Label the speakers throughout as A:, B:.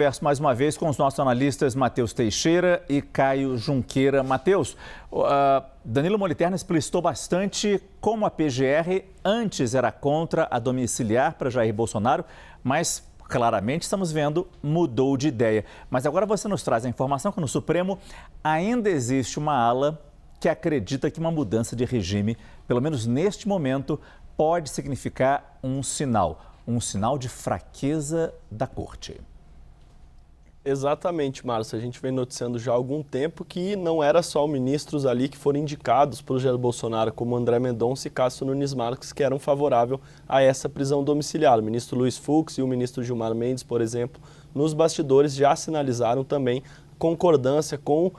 A: Converso mais uma vez com os nossos analistas Matheus Teixeira e Caio Junqueira. Matheus, Danilo Moliterno explicitou bastante como a PGR antes era contra a domiciliar para Jair Bolsonaro, mas claramente estamos vendo mudou de ideia. Mas agora você nos traz a informação que no Supremo ainda existe uma ala que acredita que uma mudança de regime, pelo menos neste momento, pode significar um sinal de fraqueza da Corte.
B: Exatamente, Márcio. A gente vem noticiando já há algum tempo que não era só os ministros ali que foram indicados por Jair Bolsonaro, como André Mendonça e Cássio Nunes Marques, que eram favoráveis a essa prisão domiciliar. O ministro Luiz Fux e o ministro Gilmar Mendes, por exemplo, nos bastidores já sinalizaram também concordância com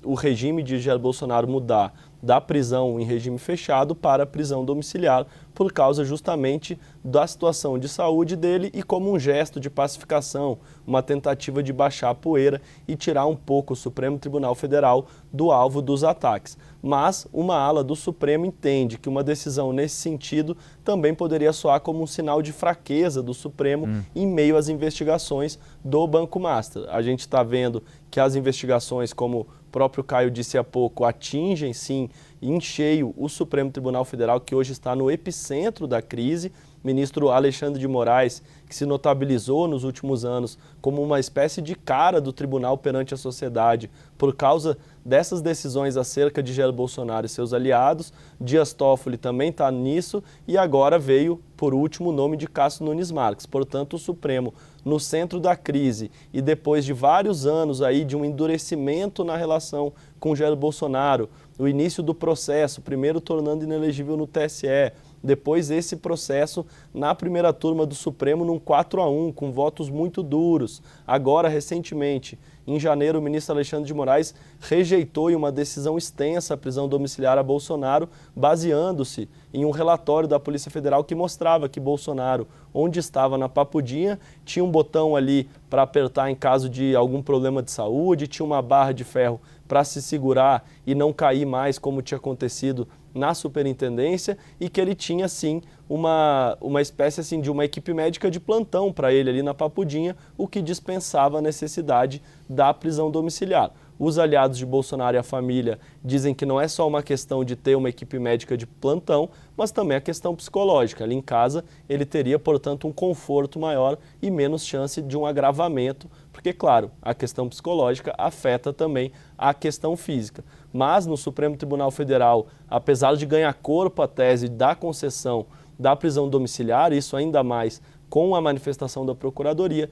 B: o regime de Jair Bolsonaro mudar da prisão em regime fechado para a prisão domiciliar, por causa justamente da situação de saúde dele e como um gesto de pacificação, uma tentativa de baixar a poeira e tirar um pouco o Supremo Tribunal Federal do alvo dos ataques. Mas uma ala do Supremo entende que uma decisão nesse sentido também poderia soar como um sinal de fraqueza do Supremo em meio às investigações do Banco Master. A gente está vendo que as investigações, como o próprio Caio disse há pouco, atingem sim em cheio o Supremo Tribunal Federal, que hoje está no epicentro da crise. Ministro Alexandre de Moraes, que se notabilizou nos últimos anos como uma espécie de cara do tribunal perante a sociedade por causa dessas decisões acerca de Jair Bolsonaro e seus aliados. Dias Toffoli também está nisso e agora veio, por último, o nome de Cássio Nunes Marques. Portanto, o Supremo, no centro da crise e depois de vários anos aí de um endurecimento na relação com Jair Bolsonaro, o início do processo, primeiro tornando inelegível no TSE, depois esse processo na primeira turma do Supremo num 4-1, com votos muito duros. Agora, recentemente, em janeiro, o ministro Alexandre de Moraes rejeitou em uma decisão extensa a prisão domiciliar a Bolsonaro, baseando-se em um relatório da Polícia Federal que mostrava que Bolsonaro, onde estava na papudinha, tinha um botão ali para apertar em caso de algum problema de saúde, tinha uma barra de ferro para se segurar e não cair mais como tinha acontecido na superintendência, e que ele tinha sim uma espécie assim, de uma equipe médica de plantão para ele ali na papudinha, o que dispensava a necessidade da prisão domiciliar. Os aliados de Bolsonaro e a família dizem que não é só uma questão de ter uma equipe médica de plantão, mas também a questão psicológica. Ali em casa ele teria, portanto, um conforto maior e menos chance de um agravamento, porque, claro, a questão psicológica afeta também a questão física. Mas no Supremo Tribunal Federal, apesar de ganhar corpo a tese da concessão da prisão domiciliar, isso ainda mais com a manifestação da Procuradoria,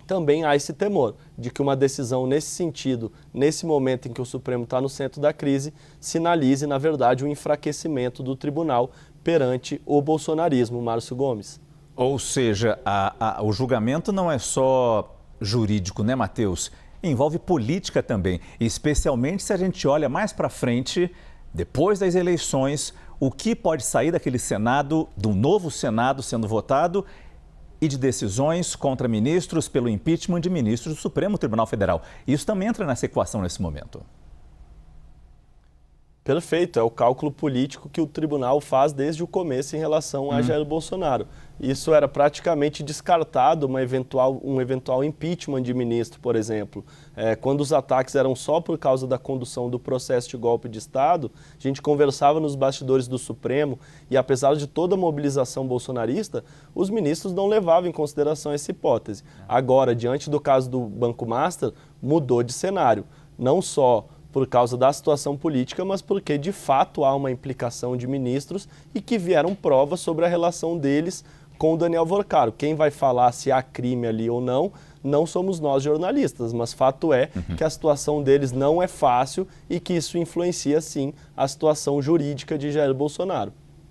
B: também há esse temor de que uma decisão nesse sentido, nesse momento em que o Supremo está no centro da crise, sinalize, na verdade, um enfraquecimento do tribunal perante o bolsonarismo. Márcio Gomes.
A: Ou seja, o julgamento não é só jurídico, né, Matheus? Envolve política também, especialmente se a gente olha mais para frente, depois das eleições, o que pode sair daquele Senado, do novo Senado sendo votado, e de decisões contra ministros pelo impeachment de ministros do Supremo Tribunal Federal. Isso também entra nessa equação nesse momento.
B: Perfeito, é o cálculo político que o tribunal faz desde o começo em relação a Jair Bolsonaro. Isso era praticamente descartado, um eventual impeachment de ministro, por exemplo. Quando os ataques eram só por causa da condução do processo de golpe de Estado, a gente conversava nos bastidores do Supremo e, apesar de toda a mobilização bolsonarista, os ministros não levavam em consideração essa hipótese. Agora, diante do caso do Banco Master, mudou de cenário. Não só por causa da situação política, mas porque de fato há uma implicação de ministros e que vieram provas sobre a relação deles com o Daniel Vorcaro. Quem vai falar se há crime ali ou não, não somos nós jornalistas, mas fato é que a situação deles não é fácil e que isso influencia sim a situação jurídica de Jair Bolsonaro.